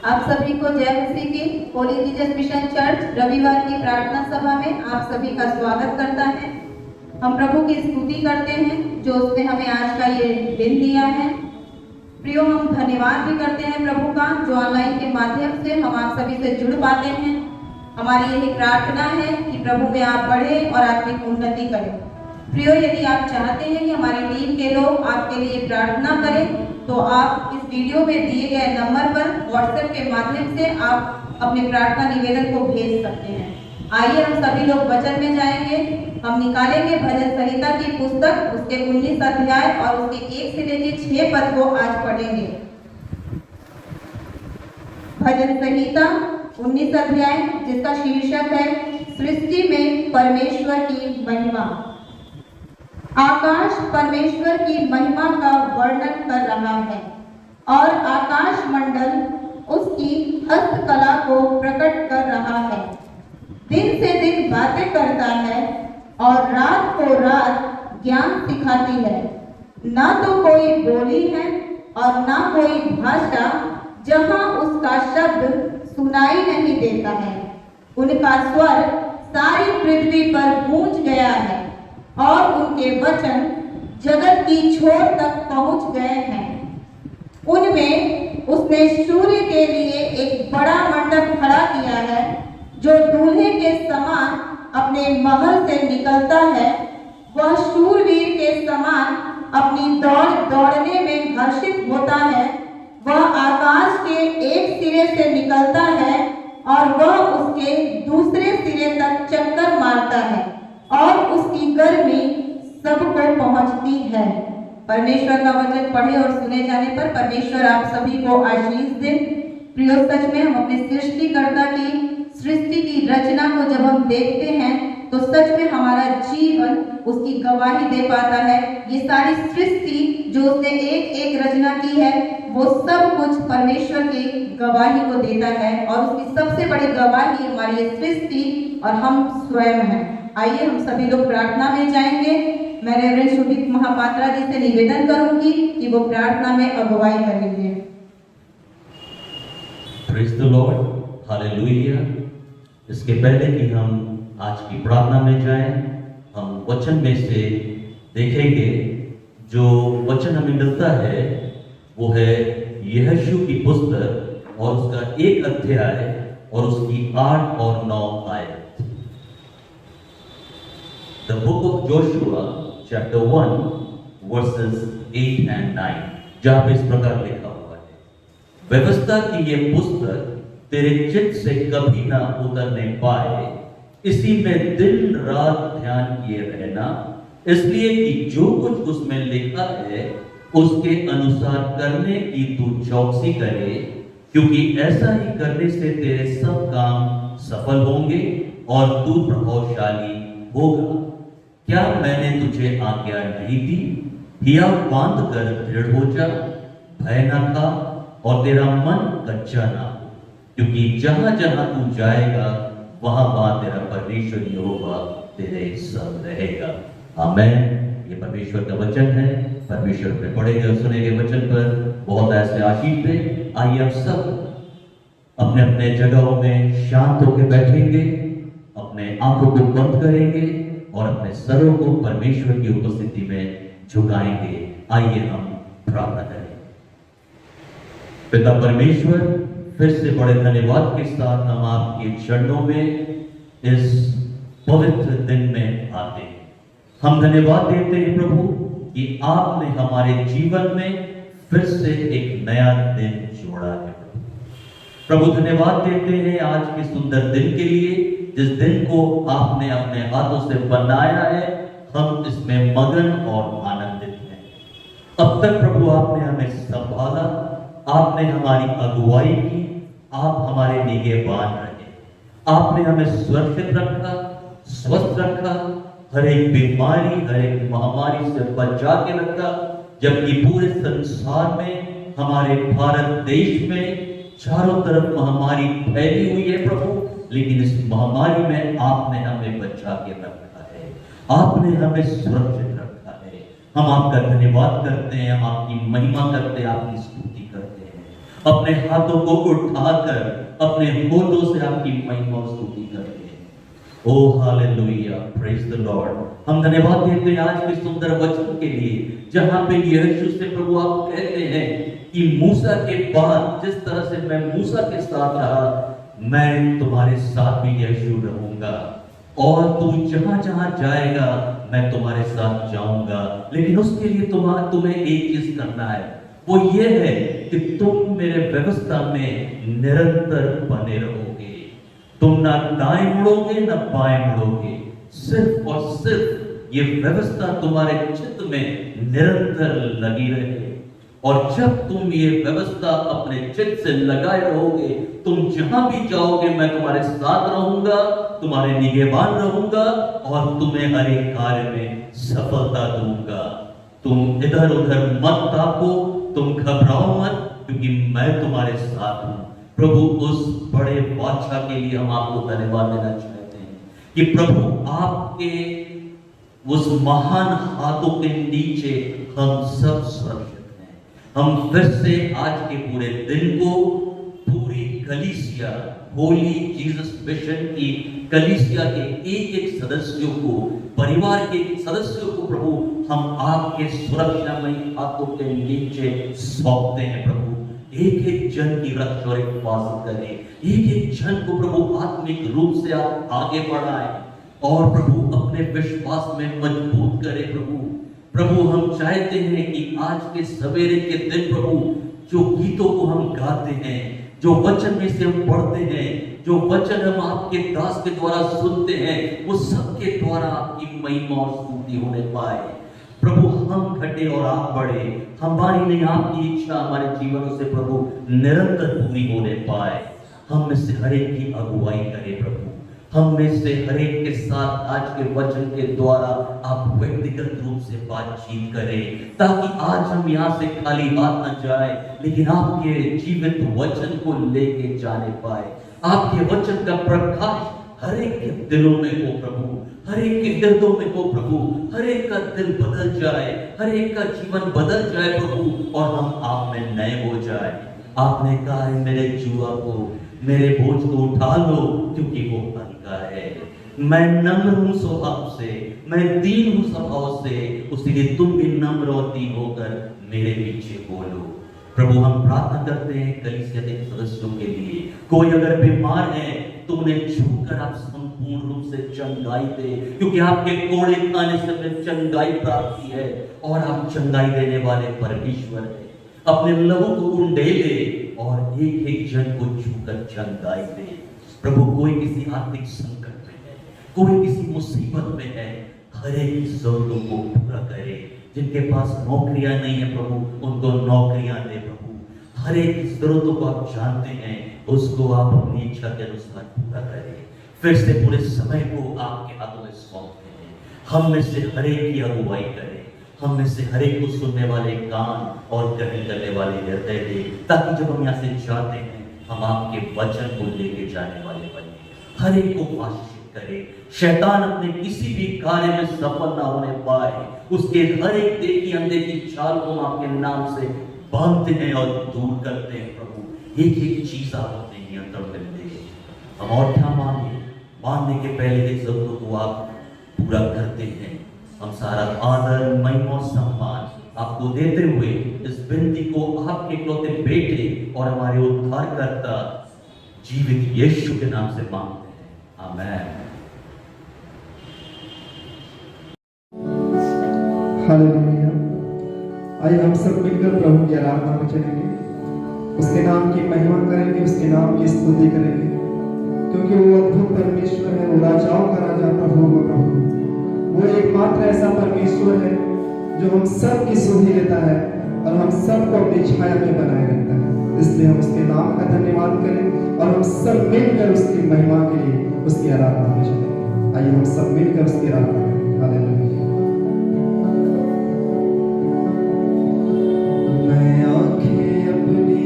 आप सभी को जय मसीह की होली जीसस मिशन चर्च रविवार की प्रार्थना सभा में आप सभी का स्वागत करता है। हम प्रभु की स्तुति करते हैं जो उसने हमें आज का ये दिन दिया है। प्रियो, हम धन्यवाद भी करते हैं प्रभु का जो ऑनलाइन के माध्यम से हम आप सभी से जुड़ पाते हैं। हमारी यही प्रार्थना है कि प्रभु में आप बढ़े और आत्मिक उन्नति करें। प्रियो, यदि आप चाहते हैं कि हमारी टीम के लोग आपके लिए प्रार्थना करें तो आप इस वीडियो में दिए गए नंबर पर व्हाट्सएप के माध्यम से आप अपने प्रार्थना निवेदन को भेज सकते हैं। आइए हम सभी लोग वचन में जाएंगे। हम निकालेंगे भजन संहिता की पुस्तक, उसके 19 अध्याय और उसके 1 से लेकर 6 पद को आज पढ़ेंगे। भजन संहिता 19 अध्याय जिसका शीर्षक है सृष्टि में परमेश्वर की महिमा। आकाश परमेश्वर की महिमा का वर्णन कर रहा है और आकाश मंडल उसकी हस्तकला को प्रकट कर रहा है। दिन से दिन बातें करता है और रात को रात ज्ञान सिखाती है। ना तो कोई बोली है और ना कोई भाषा जहां उसका शब्द सुनाई नहीं देता है। उनका स्वर सारी पृथ्वी पर गूंज गया है और उनके वचन जगत की छोर तक पहुंच गए हैं। उनमें उसने सूर्य के लिए एक बड़ा मंडप खड़ा किया है जो दूल्हे के समान अपने महल से निकलता है। वह शूरवीर के समान अपनी दौड़ दौड़ने में हर्षित होता है। वह आकाश के एक सिरे से निकलता है और वह उसके दूसरे सिरे तक चक्कर मारता है और उसकी गर्मी सबको पहुंचती है। परमेश्वर का वचन पढ़े और सुने जाने पर परमेश्वर आप सभी को आशीष दे। प्रियो, सच में हम अपने सृष्टिकर्ता की सृष्टि की रचना को जब हम देखते हैं तो सच में हमारा जीवन उसकी गवाही दे पाता है। ये सारी सृष्टि जो उसने एक एक रचना की है वो सब कुछ परमेश्वर की गवाही को देता है और उसकी सबसे बड़ी गवाही हमारी ये सृष्टि और हम स्वयं हैं। आइए हम सभी लोग प्रार्थना में जाएंगे। मैं रेवरेंड सुदीप महापात्रा जी से निवेदन करूंगी कि वो प्रार्थना में अगुवाई करेंगे। Praise the Lord, hallelujah. इसके पहले कि हम आज की प्रार्थना में जाएं, हम वचन में से देखेंगे। जो वचन हमें मिलता है वो है यहोशू की पुस्तक और उसका 1 अध्याय और उसकी 8 और 9 आयत। The book of Joshua, chapter 1, verses 8 and 9, जहाँ पे इस प्रकार लिखा हुआ है, व्यवस्था की ये पुस्तक तेरे चित्त से कभी ना उतरने पाए, इसी में दिन रात ध्यान किए रहना, इसलिए कि जो कुछ उसमें लिखा है उसके अनुसार करने की तू चौकसी करे, क्योंकि ऐसा ही करने से तेरे सब काम सफल होंगे और तू प्रभावशाली होगा। क्या मैंने तुझे आज्ञा नहीं दी? हिया बांध कर दृढ़ हो जा, भय न खा और तेरा मन कच्चा ना हो, क्योंकि जहां जहां तू जाएगा वहां वहां तेरा परमेश्वर यहोवा तेरे संग रहेगा। आमीन। ये परमेश्वर का वचन है। परमेश्वर पे पढ़ेंगे और सुनेंगे वचन पर बहुत ऐसे आशीष दे। आइए हम सब अपने अपने जगहों में शांत होकर बैठेंगे, अपने आंखों को बंद करेंगे और अपने सरों को परमेश्वर की उपस्थिति में झुकाएंगे। आइए हम प्रार्थना करें। पिता परमेश्वर, फिर से बड़े धन्यवाद के साथ हम आपके चरणों में इस पवित्र दिन में आते हैं। हम धन्यवाद देते हैं प्रभु कि आपने हमारे जीवन में फिर से एक नया दिन जोड़ा है। प्रभु धन्यवाद देते हैं आज के सुंदर दिन के लिए, जिस दिन को आपने अपने हाथों से बनाया है। हम इसमें मगन और आनंदित हैं। अब तक प्रभु आपने हमें संभाला, आपने हमारी अगुवाई की, आप हमारे निगहबान रहे, आपने हमें सुरक्षित रखा, स्वस्थ रखा, हर एक बीमारी, हर एक महामारी से बचा के रखा। जबकि पूरे संसार में, हमारे भारत देश में चारों तरफ महामारी फैली हुई है प्रभु, लेकिन इस महामारी में आपने हमें बचा के रखा है, आपने हमें सुरक्षित रखा है। हम आपका धन्यवाद करते हैं, हम आपकी महिमा करते हैं, आपकी स्तुति करते हैं। अपने हाथों को उठाकर अपने होठों से आपकी महिमा और स्तुति करते हैं। ओ हालेलुया, प्रेज द लॉर्ड। हम धन्यवाद देते हैं आज के सुंदर वचन के लिए, जहां पे यीशु से प्रभु आप कहते हैं कि मूसा के बाद जिस तरह से मैं मूसा के साथ रहा, मैं तुम्हारे साथ भी यीशु रहूंगा, और तू जहां जहां जाएगा मैं तुम्हारे साथ जाऊंगा। लेकिन उसके लिए तुम्हें एक चीज करना है, वो ये है कि तुम मेरे व्यवस्था में निरंतर बने रहोगे। तुम ना दाएं मुड़ोगे ना बाएं मुड़ोगे, सिर्फ और सिर्फ ये व्यवस्था तुम्हारे चित्त में निरंतर लगी रहे। और जब तुम ये व्यवस्था अपने चित्त से लगाए रहोगे, तुम जहां भी जाओगे मैं तुम्हारे साथ रहूंगा, तुम्हारे निगहबान रहूंगा और तुम्हें हर एक कार्य में सफलता दूंगा। तुम इधर उधर मत ताको, तुम घबराओ मत, क्योंकि मैं तुम्हारे साथ हूं। प्रभु उस बड़े बादशाह के लिए हम आपको धन्यवाद देना चाहते हैं कि प्रभु आपके उस महान हाथों के नीचे हम सब सुरक्षित हैं। हम फिर से आज के पूरे दिन को पूरी कलीसिया, होली जीसस मिशन की कलीसिया के एक एक सदस्यों को, परिवार के सदस्यों को प्रभु हम आपके सुरक्षामय हाथों के नीचे सौंपते हैं। प्रभु एक एक जन की रक्षा और हिफाजत करें, एक एक जन को प्रभु आत्मिक रूप से आप आगे बढ़ाएं और प्रभु अपने विश्वास में मजबूत करें। प्रभु हम चाहते हैं कि आज के सवेरे के दिन प्रभु जो गीतों को हम गाते हैं, जो वचन में से हम पढ़ते हैं, जो वचन हम आपके दास के द्वारा सुनते हैं, वो सबके द्वारा आपकी महिमा और स्तुति होने पाए। प्रभु हम घटे और आप बढ़े, हमारी नहीं आपकी इच्छा हमारे जीवनों से प्रभु निरंतर पूरी होने पाए। हम में से हर एक की अगुवाई करें प्रभु, हम में से हर एक के साथ आज के वचन के द्वारा आप व्यक्तिगत रूप से बातचीत करें, ताकि आज हम यहाँ से खाली हाथ न जाए, लेकिन आपके जीवित वचन को लेके जाने पाए। आपके वचन का प्रकाश हर एक के दिलों में हो प्रभु, हर एक के हृदयों में हो प्रभु, हर एक का दिल बदल जाए, हर एक का जीवन बदल जाए प्रभु, और हम आप में नए हो जाए। आपने कहा है मेरे जुआ को, मेरे बोझ को उठा लो, क्योंकि वो हल्का है। मैं नम्र हूं स्वभाव से, मैं दीन हूं स्वभाव से, उसीलिए तुम भी नम्र और दीन होकर मेरे पीछे बोलो। प्रभु हम प्रार्थना करते हैं कलीसिया के सदस्यों के लिए, कोई अगर बीमार है तो उन्हें छूकर आप संपूर्ण रूप से चंगाई दे, क्योंकि आपके कोड़े खाने से हमें चंगाई प्राप्ति है, और आप चंगाई देने वाले परमेश्वर हैं। अपने लहू को उंडेले और एक एक जन को छूकर चंगाई दे। प्रभु कोई किसी आर्थिक संकट में है, कोई किसी मुसीबत में है, हर एक की जरूरतों को पूरा करे। जिनके पास नौकरियां नहीं है प्रभु, उनको नौकरियां दे प्रभु। हर एक की जरूरतों को आप जानते हैं, उसको आप अपनी इच्छा के अनुसार पूरा करें। फिर से पूरे समय को आपके हाथों में सौंपते हैं। हम में से हर एक की अगुवाई करें, हम में से हर एक को सुनने वाले कान और ग्रहण करने वाले हृदय दे, ताकि जब हम यहाँ से जाते हैं हम आपके वचन को लेके जाने वाले बने। हर एक को आशीषित करे, शैतान अपने किसी भी कार्य में सफल ना होने पाए। उसके हर एक देखी अनदेखी चाल को हम आपके नाम से बांधते हैं और दूर करते हैं प्रभु। एक एक चीज आप अपने नियंत्रण में ले। हम और क्या मांगने के पहले की जरूरतों को आप पूरा करते हैं। हम सारा आदर, महिमा और सम्मान आपको देते हुए इस विनती को आपके इकलौते बेटे और हमारे उद्धारकर्ता जीवित यीशु के नाम से मांगते हैं, आमीन। हालेलुया। आइए हम सब मिलकर प्रभु की आराधना में चलेंगे, उसके नाम की महिमा करेंगे, उसके नाम की स्तुति करेंगे, क्योंकि वो अद्भुत परमेश्वर है, वो राजाओं का राजा, प्रभु का प्रभु। वो एकमात्र ऐसा परमेश्वर है जो हम सब की सुधि लेता है और हम सबको अपनी छाया में बनाए रखता है। इसलिए हम उसके नाम का धन्यवाद करें और हम सब मिलकर उसकी महिमा के लिए उसकी आराधना में चलेंगे। आइए हम सब मिलकर उसकी आराधना करें। हालेलुया। मैं आंखें अपनी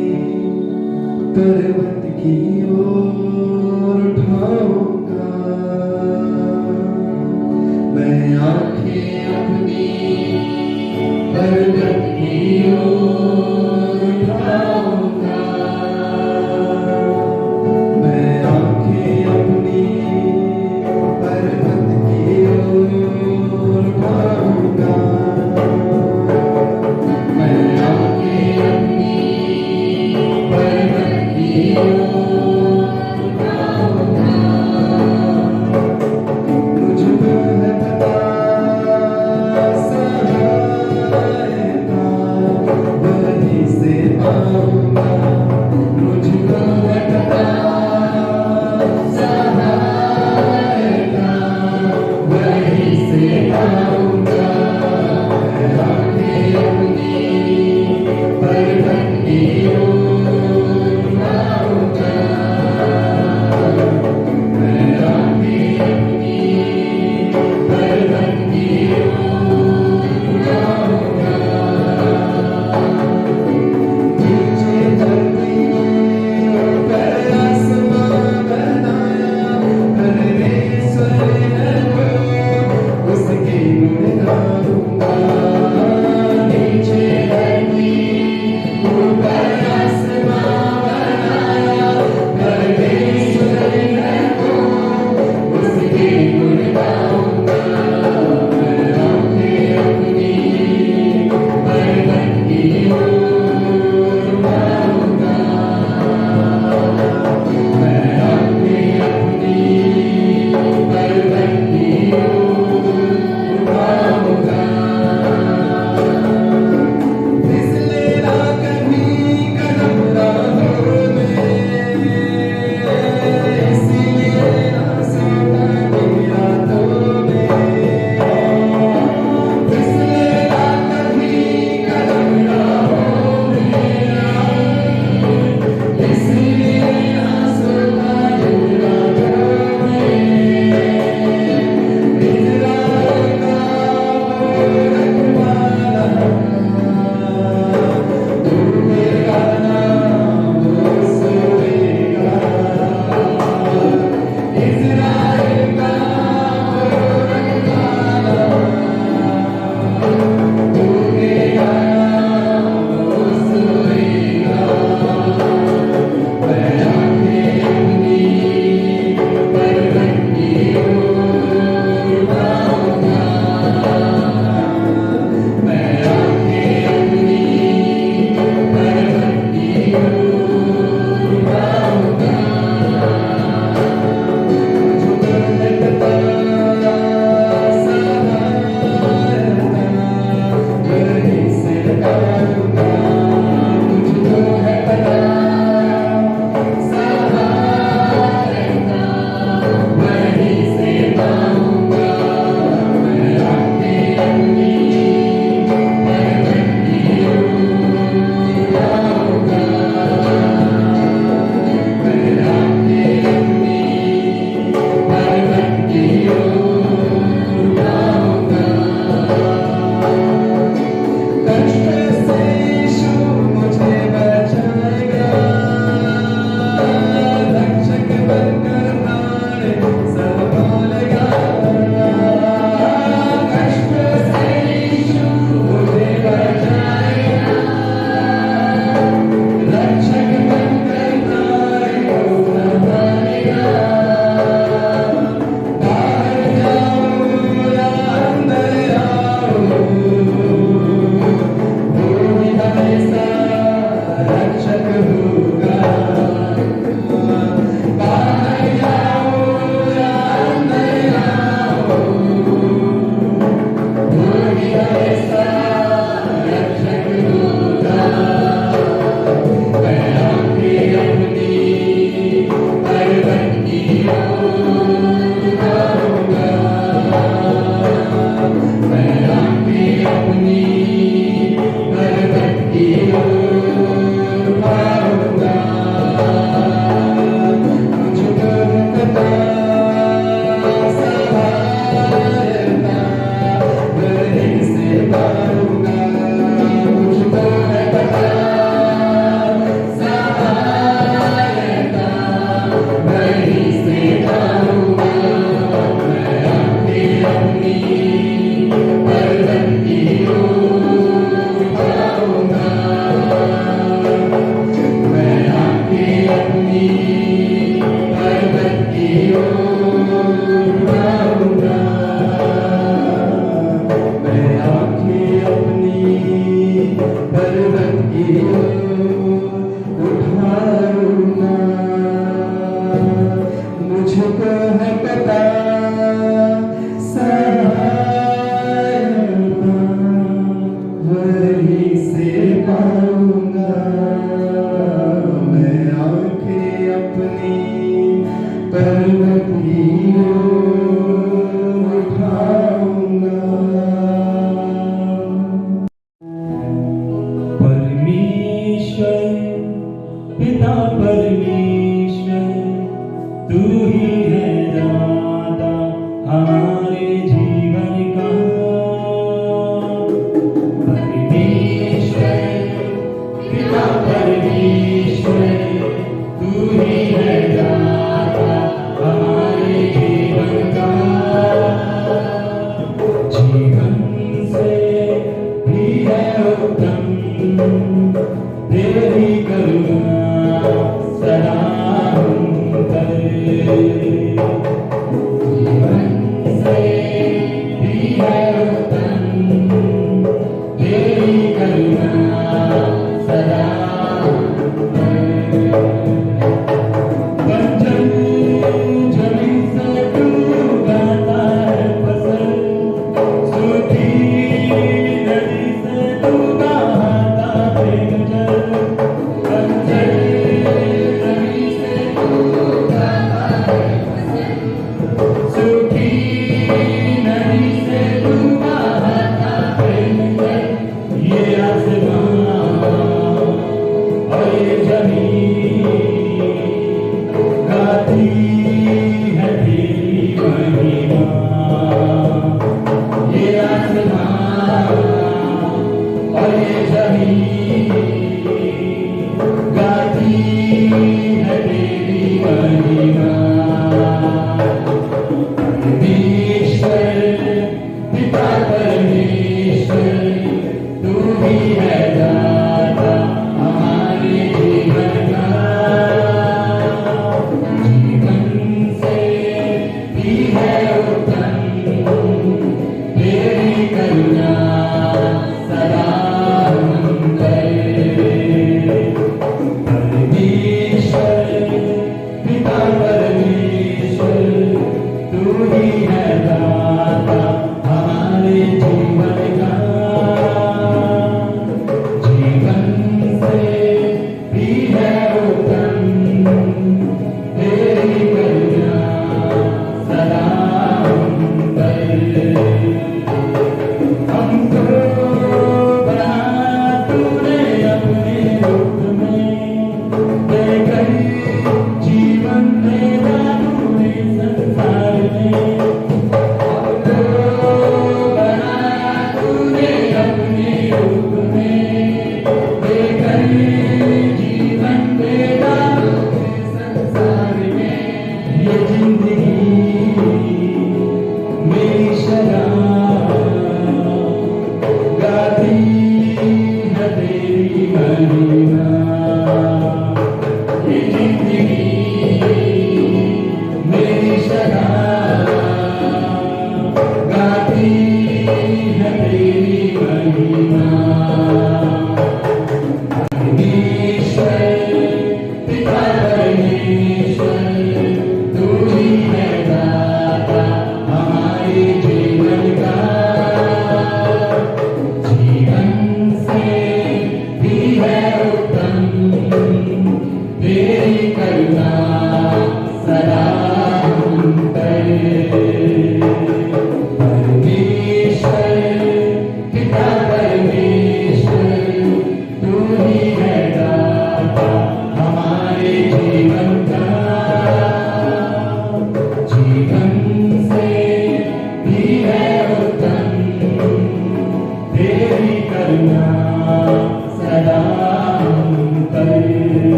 पर्वत की ओर उठाऊंगा, मैं आंखें अपनी पर्वत की ओर उठाऊंगा।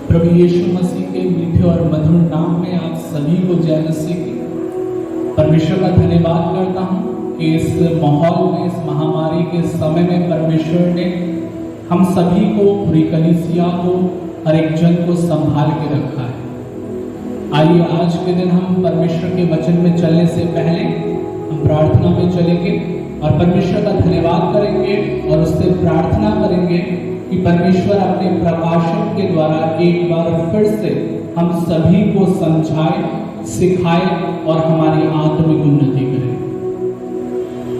प्रभु यीशु मसीह के मीठे और मधुर नाम में आप सभी को जय मसीह की। परमेश्वर का धन्यवाद करता हूँ कि इस माहौल में, इस महामारी के समय में परमेश्वर ने हम सभी को, पूरी कलीसिया को, हर एक जन को संभाल के रखा है। आइए आज के दिन हम परमेश्वर के वचन में चलने से पहले हम प्रार्थना में चलेंगे और परमेश्वर का धन्यवाद करेंगे और उससे प्रार्थना करेंगे कि परमेश्वर अपने प्रकाशन के द्वारा एक बार फिर से हम सभी को समझाए, सिखाए और हमारी आत्मिक उन्नति करे।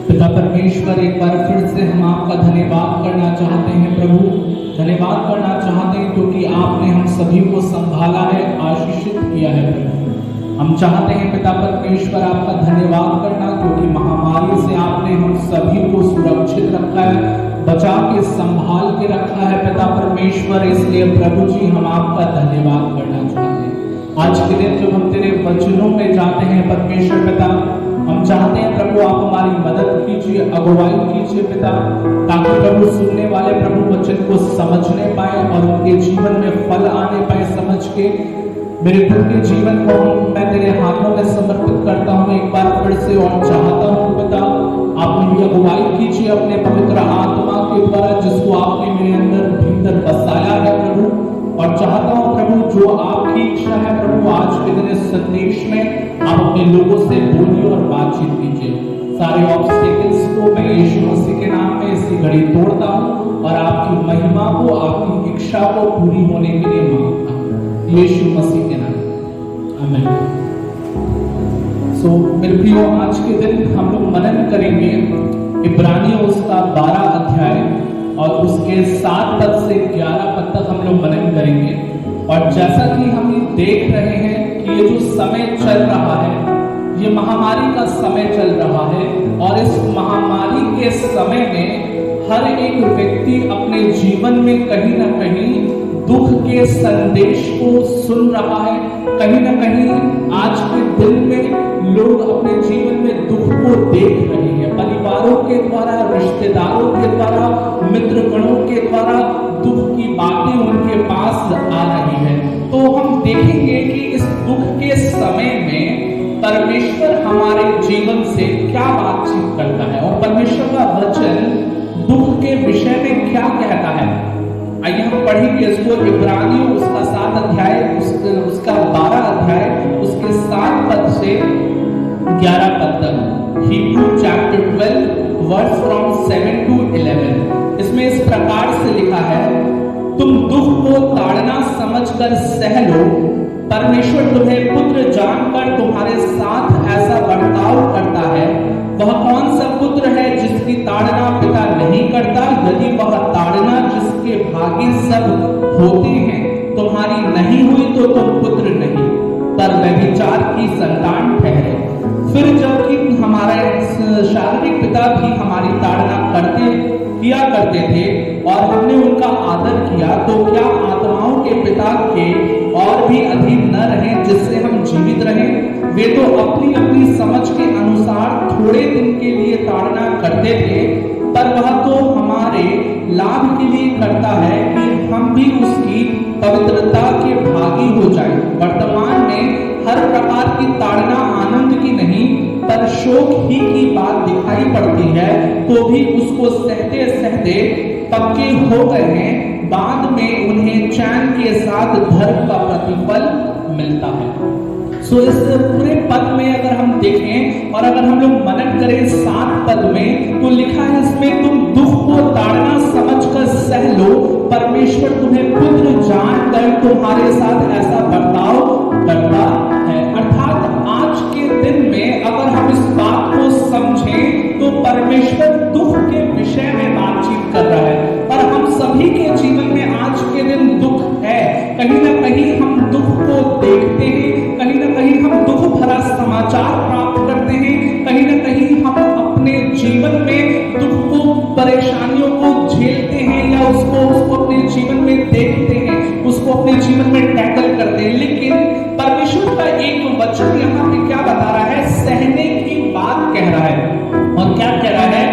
पिता परमेश्वर, एक बार फिर से हम आपका धन्यवाद करना चाहते हैं प्रभु, धन्यवाद करना चाहते हैं क्योंकि आपने हम सभी को संभाला है, आशीषित किया है प्रभु। हम चाहते हैं पिता परमेश्वर आपका धन्यवाद करना क्योंकि महामारी से आपने हम सभी को सुरक्षित रखा है, बचा के संभाल के रखा है पिता परमेश्वर। इसलिए प्रभु जी हम आपका धन्यवाद करना चाहते हैं। आज के दिन जब हम तेरे वचनों में जाते हैं परमेश्वर पिता, हम चाहते हैं प्रभु आप हमारी मदद कीजिए, अगुवाई कीजिए पिता, ताकि प्रभु सुनने वाले प्रभु वचन को समझने पाए और उनके जीवन में फल आने पाए समझ के। मेरे खुद के जीवन को मैं तेरे हाथों में समर्पित करता हूँ एक बार फिर से और चाहता हूँ पिता आप मेरी अगुवाई कीजिए अपने पवित्र आत्मा के द्वारा, जिसको आपने मेरे अंदर भीतर बसाया है प्रभु। और चाहता हूँ प्रभु, जो आपकी इच्छा है प्रभु, आज के दिन इस संदेश में आप अपने लोगों से बोलिए और बातचीत कीजिए। सारे ऑब्स्टिकल्स को मैं यीशु मसीह के नाम में इसी घड़ी तोड़ता हूँ और आपकी महिमा को, आपकी इच्छा को पूरी होने के लिए मांगता हूँ यीशु मसीह के नाम में, आमीन। मेरे प्रियो, आज के दिन हम लोग मनन करेंगे इब्रानियों उसका 12 अध्याय और उसके 7 पद से 11 पद तक हम लोग मनन करेंगे। और जैसा कि हम देख रहे हैं कि ये जो समय चल रहा है, ये महामारी का समय चल रहा है, और इस महामारी के समय में हर एक व्यक्ति अपने जीवन में कहीं ना कहीं दुख के संदेश को सुन रहा है। कहीं ना कहीं आज के दिन में लोग अपने जीवन में दुख को देख रहे हैं, परिवारों के द्वारा, रिश्तेदारों के द्वारा, मित्रगणों के द्वारा दुख की बातें उनके पास आ रही है। तो हम देखेंगे कि इस दुख के समय में परमेश्वर हमारे जीवन से क्या बातचीत करता है और परमेश्वर का वचन दुख के विषय में क्या कहता है। आइए हम पढ़ेंगे इसको, इब्रानियों उसका 7 अध्याय, उसका 12 अध्याय, उसके 7 पद से 11 पद तक। Hebrew chapter 12 verse from 7 to 11। इसमें इस प्रकार से लिखा है, तुम दुख को ताड़ना समझकर सह लो, परमेश्वर तुम्हें पुत्र जानकर तुम्हारे साथ ऐसा बर्ताव करता है। वह कौन सा पुत्र है जिसकी ताड़ना पिता नहीं करता? यदि वह ताड़ना जिसके भागी सब होते हैं तुम्हारी नहीं हुई तो तुम पुत्र नहीं, पर व्यभिचार की संतान ठहरे। फिर जबकि हमारे शारीरिक पिता भी हमारी ताड़ना किया करते थे और हमने उनका आदर किया, तो क्या आत्माओं के पिता के और भी अधीन न रहे जिससे हम जीवित रहें? वे तो अपनी अपनी समझ के अनुसार थोड़े दिन के लिए ताड़ना करते थे, पर वह तो हमारे लाभ के लिए करता है कि हम भी उसकी पवित्रता के भागी हो जाएं। वर्तमान में हर प्रकार की ताड़ना आनंद की नहीं पर शोक ही की बात दिखाई पड़ती है, तो भी उसको सहते सहते पक्के हो गए हैं। बाद में उन्हें चैन के साथ धर्म का प्रतिफल मिलता है। इस पूरे पद में अगर हम देखें और अगर हम लोग मनन करें 7 पद में, तो लिखा है इसमें, तुम दुख को ताड़ना समझकर सह लो, परमेश्वर तुम्हें पुत्र जानकर तुम्हारे साथ ऐसा बर्ताव करता है। अर्थात आज के दिन में अगर हम इस बात को समझें तो परमेश्वर दुख के विषय में बातचीत कर रहा है। और हम सभी के जीवन में आज के दिन दुख है। कहीं ना कहीं हम दुख को देखते हैं, कहीं ना कहीं हम दुख भरा समाचार प्राप्त करते हैं, कहीं ना कहीं हम अपने जीवन में दुख को, परेशानियों को झेलते हैं या उसको अपने जीवन में देखते हैं, उसको अपने जीवन में टैकल करते हैं। लेकिन परमेश्वर का एक वचन यहाँ पे क्या बता रहा है? सहने की बात कह रहा है। और क्या कह रहा है?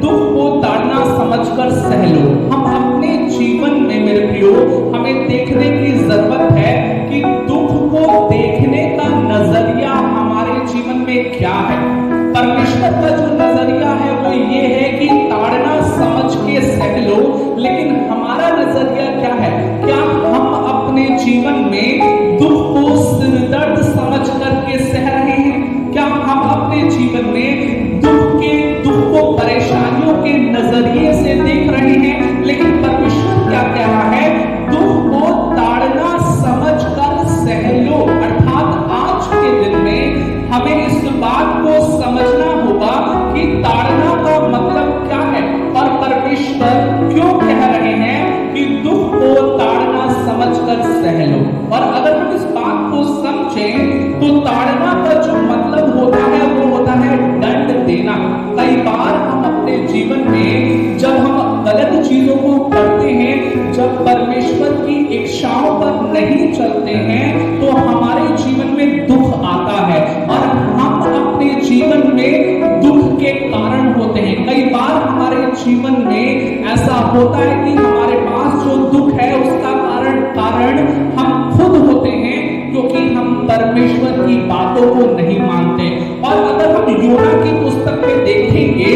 दुख को ताड़ना समझकर सह लो। हम अपने जीवन में मेरे प्रियो हमें देखने की जरूरत है कि दुख को देखने का नजरिया हमारे जीवन में क्या है। परमेश्वर का जो नजरिया है वो ये है कि ताड़ना समझ के सह लो, लेकिन हमारा नजरिया क्या है? क्या हम अपने जीवन में दुख को सिरदर्द समझ करके सह रहे हैं? क्या हम अपने जीवन में दुख को परेशानियों के नजरिए से देख रहे हैं? लेकिन परमेश्वर क्या कह रहा है? दुख को ताड़ना समझकर सह लो। अर्थात आज के दिन में हमें इस बात को समझना होगा कि ताड़ना का मतलब क्या है और परमेश्वर क्यों कह रहे हैं कि दुख को ताड़ना समझकर सह लो। और अगर हम इस बात को समझें तो ताड़ना का जो मतलब होता है वो होता है दंड देना। कई बार हम अपने जीवन में जब हम गलत चीजों को करते हैं, जब परमेश्वर की इच्छाओं पर नहीं चलते हैं, तो हमारे जीवन में दुख आता है और हम अपने जीवन में दुख के कारण होते हैं। कई बार हमारे जीवन में ऐसा होता है कि हमारे पास जो दुख है उसका कारण हम खुद होते हैं, क्योंकि हम परमेश्वर की बातों को नहीं मानते। और अगर हम योना की पुस्तक में देखेंगे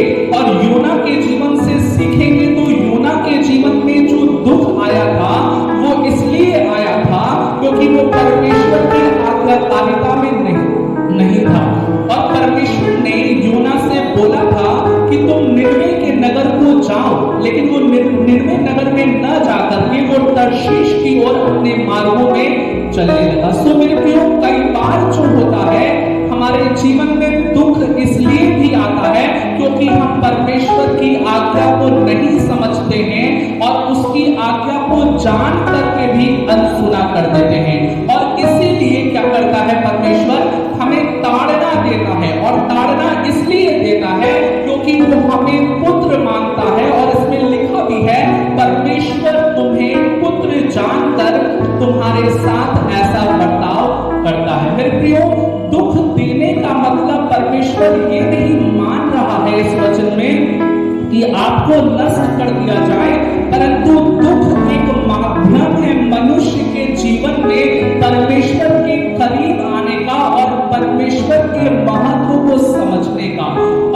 जाऊं, लेकिन वो निनवे नगर में न जाकर के वो तर्शीश की ओर अपने मार्गों में चलने लगा। सो मेरे प्रियो, कई बार जो होता है हमारे जीवन में दुख इसलिए भी आता है क्योंकि हम परमेश्वर की आज्ञा को नहीं समझते हैं और उसकी आज्ञा को जान करके भी अनसुना कर देते हैं। और इसीलिए क्या करता है परमेश्वर, हमें ताड़ना देता है। और ताड़ना इसलिए देता है क्योंकि वो हमें पुत्र मानता है। और इसमें लिखा भी है, परमेश्वर तुम्हें पुत्र जानकर तुम्हारे साथ ऐसा बर्ताव करता है। मेरे प्रियो, दुख देने का मतलब परमेश्वर ये नहीं मान रहा है इस वचन में कि आपको नष्ट कर दिया जाए, परंतु दुख एक माध्यम है मनुष्य के जीवन में परमेश्वर के करीब आने का और परमेश्वर के महत्व को समझने का।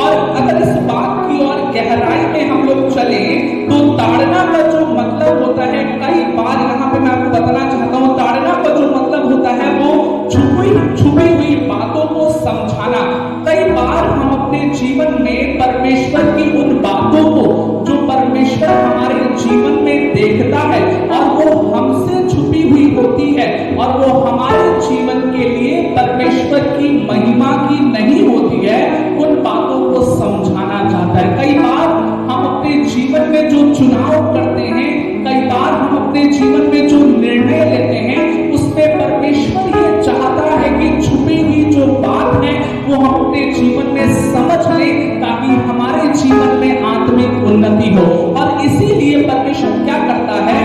और अगर इस बात की और गहराई में हम लोग चले तो ताड़ना का जो मतलब होता है, कई बार यहाँ पे मैं आपको बताना चाहता हूँ, ताड़ना का जो मतलब होता है वो छुपी हुई बातों को समझाना। कई बार हम अपने जीवन में परमेश्वर की उन बातों को जो परमेश्वर हमारे जीवन में देखता है और वो हमसे छुपी हुई होती है और वो हमारे जीवन के लिए परमेश्वर की महिमा की नहीं होती है, उन बातों को समझाना चाहता है। कई बार हम अपने जीवन में जो चुनाव करते हैं, कई बार हम अपने जीवन में जो निर्णय लेते हैं, उसमें परमेश्वर ये चाहता है कि छुपी हुई जो बात है वो हम अपने जीवन में समझ लें ताकि हमारे जीवन में आत्मिक उन्नति हो। और इसीलिए परमेश्वर क्या करता है,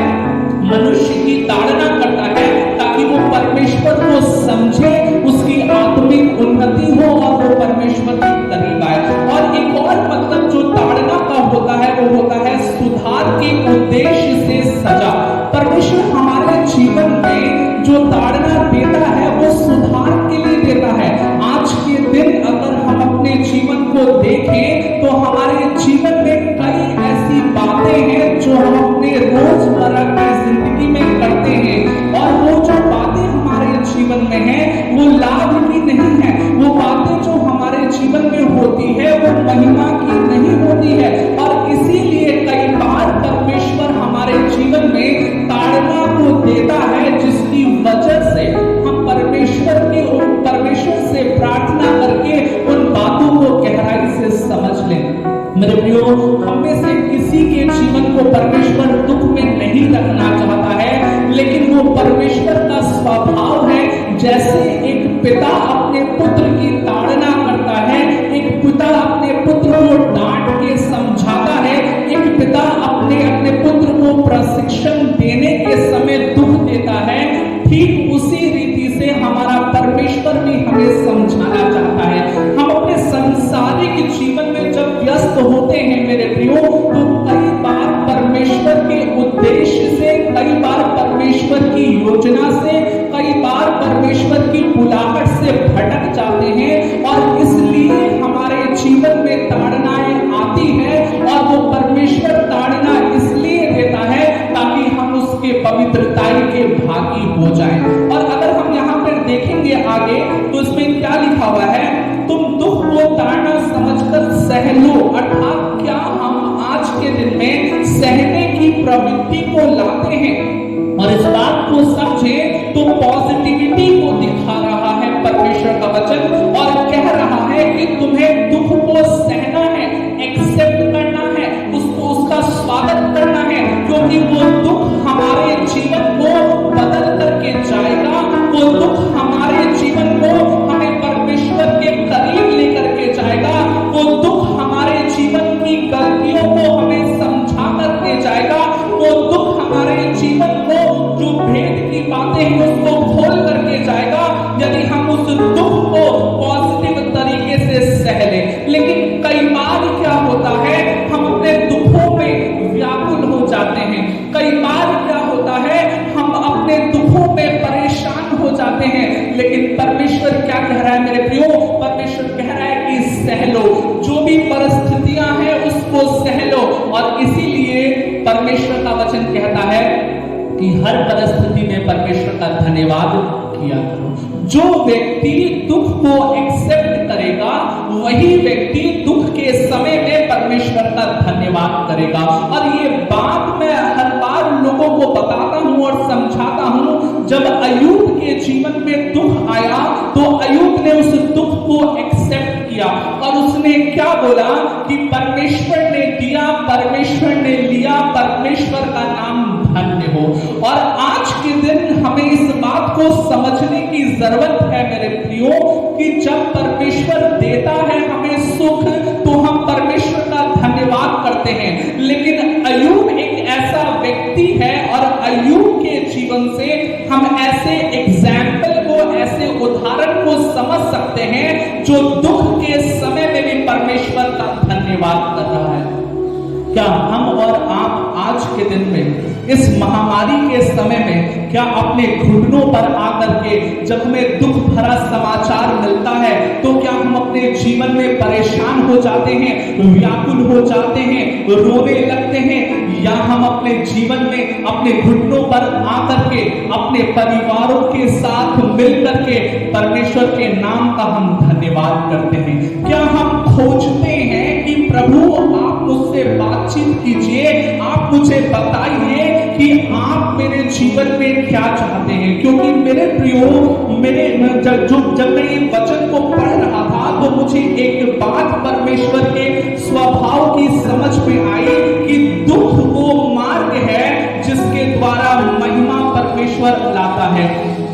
मनुष्य की ताड़ना करता है ताकि वो परमेश्वर को समझे, उसकी आत्मिक उन्नति हो और वो परमेश्वर के करीब आए। और एक और मतलब जो ताड़ना का होता है वो होता है सुधार के उद्देश्य से सजा। परमेश्वर हमारे जीवन में जो ताड़ना देता है वो सुधार के लिए देता है। आज के दिन अगर हम अपने जीवन को देखें तो हमारे जीवन में कई ऐसी बातें हैं जो हम अपने रोजमर्रा की जिंदगी में करते हैं और वो जो बातें हमारे जीवन में हैं वो लाभ की नहीं है। वो बातें जो हमारे जीवन में होती है वो महिमा की नहीं होती है। और इसीलिए कई बार परमेश्वर हमारे जीवन में ताड़ना को देता है, जिसकी वजह से हम परमेश्वर से प्रार्थना करके उन बातों को गहराई से समझ लें। मेरे प्रियो, हम में से किसी के जीवन को परमेश्वर दुख में नहीं रखना चाहता है, लेकिन वो परमेश्वर का स्वभाव है। जैसे एक पिता अपने पुत्र की ताड़ना करता है, एक पिता अपने पुत्र को डांट के समझाता है, एक पिता अपने पुत्र को प्रशिक्षण देने के समय दुख देता है, ठीक उसी रीति से हमारा परमेश्वर भी हमें समझाना चाहता है। हम अपने सांसारिक जीवन में जब व्यस्त होते हैं मेरे प्रियो, तो कई बार परमेश्वर के उद्देश्य से, कई बार परमेश्वर की योजना से, कई बार परमेश्वर की बुलाहट से भटक जाते हैं और इसलिए हमारे जीवन में ताड़नाएं आती है। और वो परमेश्वर ताड़ना इसलिए देता है ताकि हम उसके पवित्रताई के भागी हो जाएं। और अगर हम यहाँ पर देखेंगे आगे तो इसमें क्या लिखा हुआ है, तुम दुख को ताड़ना समझकर सह लो। अर्थात क्या हम आज के दिन में सहने की प्रवृत्ति को लाते हैं? और इस बात को समझे तो पॉजिटिविटी को दिखा रहा है परमेश्वर का वचन और कह रहा है कि तुम्हें दुख को सहना है, एक्सेप्ट करना है, उसको उसका स्वागत करना है, क्योंकि वो दुख हमारे जीवन को बदल करके जाएगा। वो दुख हमारे जीवन को हमें परमेश्वर के करीब लेकर के जाएगा। वो दुख हमारे जीवन की गलतियों को हमें समझा करके जाएगा। वो दुख हमारे जीवन को जो भेद की बातें हैं उसको खोल करके जाएगा यदि हम उस दुख को पॉजिटिव तरीके से सह लें। लेकिन कई बार क्या होता है, हम अपने दुखों में व्याकुल हो जाते हैं। कई बार क्या होता है, हम अपने दुखों में परेशान हो जाते हैं। लेकिन परमेश्वर क्या कह रहा है मेरे प्रियो? परमेश्वर कह रहा है कि सह लो, जो भी परिस्थितियां हैं उसको सह लो। और इसीलिए परमेश्वर का वचन कहता है कि हर परिस्थिति में परमेश्वर का धन्यवाद किया करो। जो व्यक्ति दुख को एक्सेप्ट करेगा वही व्यक्ति दुख के समय में परमेश्वर का का धन्यवाद करेगा। और ये बात मैं हर बार लोगों को बताता हूं और समझाता हूं। जब अय्यूब के जीवन में दुख आया तो अय्यूब ने उस दुख को एक्सेप्ट किया और उसने क्या बोला कि परमेश्वर ने दिया, परमेश्वर ने लिया, परमेश्वर का नाम धन्य हो। और आज के दिन हमें इस बात को समझने की जरूरत है मेरे प्रियो कि जब परमेश्वर देता है हमें सुख तो हम परमेश्वर का धन्यवाद करते हैं। लेकिन अय्यूब एक ऐसा व्यक्ति है और अय्यूब के जीवन से हम ऐसे एग्जाम्पल को, ऐसे उदाहरण को समझ सकते हैं जो दुख के समय में भी परमेश्वर का धन्यवाद कर रहा है। क्या हम और आप आज के दिन में इस महामारी के समय में क्या अपने घुटनों पर आकर के जब हमें दुख भरा समाचार मिलता है तो क्या हम अपने जीवन में परेशान हो जाते हैं, व्याकुल हो जाते हैं, रोने लगते हैं, या हम अपने जीवन में अपने घुटनों पर आकर के अपने परिवारों के साथ मिलकर के परमेश्वर के नाम का हम धन्यवाद करते हैं? क्या हम खोजते हैं कि प्रभु आप मुझसे बातचीत कीजिए, आप मुझे बताइए कि आप मेरे जीवन में क्या चाहते हैं? क्योंकि मेरे प्रियो, जब मैं ये वचन को पढ़ रहा था तो मुझे एक बात परमेश्वर के स्वभाव की समझ में आई कि दुख वो मार्ग है जिसके द्वारा महिमा परमेश्वर लाता है।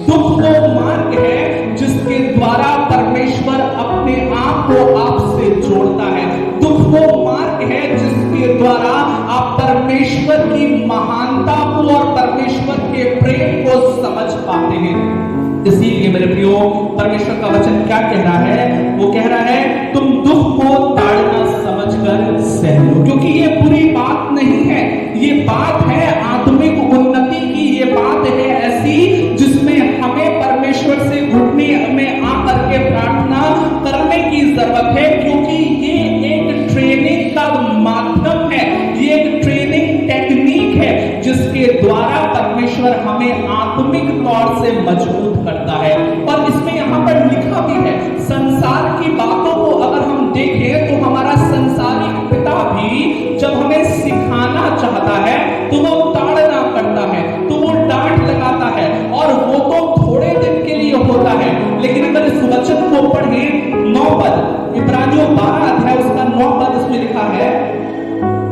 दुख वो मार्ग है जिसके द्वारा परमेश्वर अपने आप को आपसे जोड़ता है। दुख वो मार्ग है जिसके द्वारा आप परमेश्वर की महानता को और परमेश्वर के प्रेम को समझ पाते हैं। इसीलिए मेरे प्रियो, परमेश्वर का वचन क्या कह रहा है? वो कह रहा है तुम दुख को ताड़ना समझकर सह लो, क्योंकि ये बुरी बात नहीं है, ये बात है आत्मिक उन्नति की। ये बात है ऐसी जिसमें हमें परमेश्वर से घुटने में आकर के प्रार्थना करने की जरूरत है, क्योंकि ये एक ट्रेनिंग का माध्यम है, ये एक ट्रेनिंग टेक्निक है जिसके द्वारा परमेश्वर हमें आत्मिक तौर से मजबूत करता है। और इसमें यहाँ पर लिखा भी है, संसार की बातों को अगर हम देखें तो हमारा संसारिक पिता भी जब हमें सिखाना चाहता है तो वो ताड़ना करता है, तो वो डांट लगाता है, और वो तो थोड़े दिन के लिए होता है। लेकिन अगर इस वचन को पढ़ें, 9 पद, इब्रानियों 12 अध्याय उसका 9 पद इसमें लिखा है,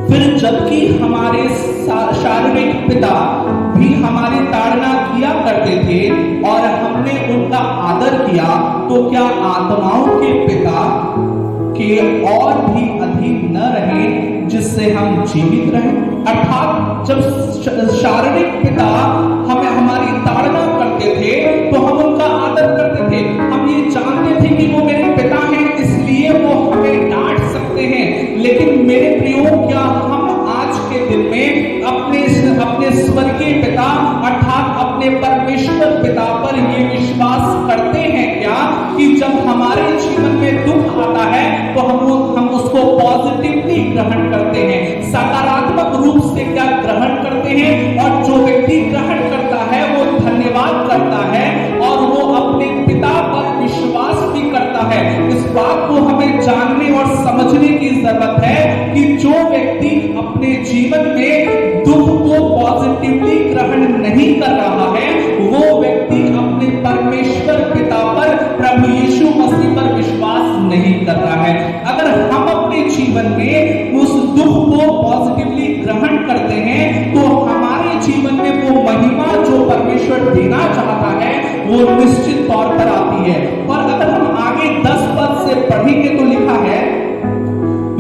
फिर जबकि हमारे शारीरिक पिता भी हमारी ताड़ना किया करते थे और हमने उनका आदर किया, तो क्या आत्माओं के पिता के और भी अधीन न रहे जिससे हम जीवित रहे? अर्थात जब शारीरिक पिता हमें हमारी ताड़ना करते थे तो हम उनका आदर करते थे, हम ये जानते थे कि वो मेरे पिता हैं इसलिए वो हमें डांट सकते हैं। लेकिन मेरे प्रियो, क्या हम आज के दिन में अपने स्वर्गीय पिता अर्थात अपने परमेश्वर पिता पर ये विश्वास करते हैं क्या कि जब हमारे जीवन में दुख आता है तो हम उसको पॉजिटिवली ग्रहण करते हैं, सकारात्मक रूप से क्या ग्रहण करते हैं? और जो व्यक्ति ग्रहण करता है वो धन्यवाद करता है और वो अपने पिता पर विश्वास भी करता है। इस बात को हमें जानने और समझने की जरूरत है कि जो व्यक्ति अपने जीवन में दुख को पॉजिटिवली ग्रहण नहीं कर रहा है वो व्यक्ति अपने परमेश्वर पिता पर, प्रभु यीशु मसीह पर विश्वास नहीं कर रहा है। अगर हम अपने जीवन में उस दुख को पॉजिटिवली ग्रहण करते हैं तो हमारे जीवन में वो महिमा जो परमेश्वर देना चाहता है वो निश्चित तौर पर आती है। और अगर हम आगे 10 पद से पढ़ेंगे तो लिखा है,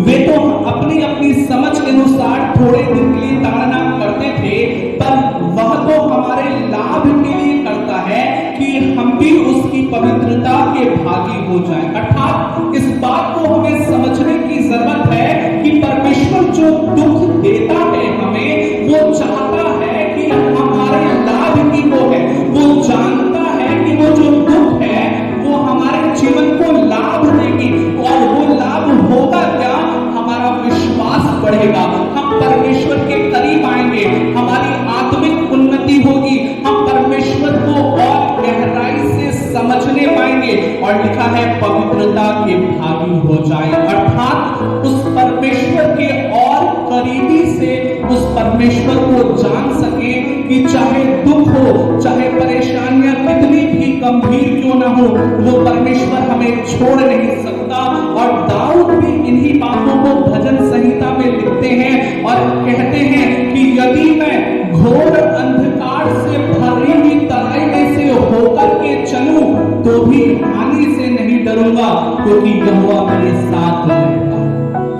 वे तो अपनी अपनी समझ के अनुसार थोड़े दिन के लिए ताड़ना करते थे, पर वह तो हमारे लाभ के लिए करता है कि हम भी उसकी पवित्रता के भागी हो जाएं। अर्थात इस बात को हमें समझने की जरूरत है कि परमेश्वर जो दुख देता है हमें, वो चाहता है कि हमारे लाभ की वो है, वो जानता है कि वो जो दुख है वो हमारे जीवन को लाभ देगी। और वो लाभ होगा क्या? हमारा विश्वास बढ़ेगा, हम परमेश्वर के करीब आएंगे, हमारी आत्मिक उन्नति होगी, हम परमेश्वर को और गहराई से समझने पाएंगे। और लिखा है पवित्रता के भागी हो जाए, अर्थात उस परमेश्वर के और उस परमेश्वर को जान सकें कि चाहे दुख हो, चाहे परेशानियां कितनी भी गंभीर क्यों ना हो, वो परमेश्वर हमें छोड़ नहीं सकता। और दाऊद भी इन्हीं बातों को भजन संहिता में लिखते हैं और कहते हैं कि यदि मैं घोर अंधकार से भरी हुई तराई में से होकर के चलूं तो भी हानि से नहीं डरूंगा, क्योंकि यहोवा मेरे साथ रहेगा।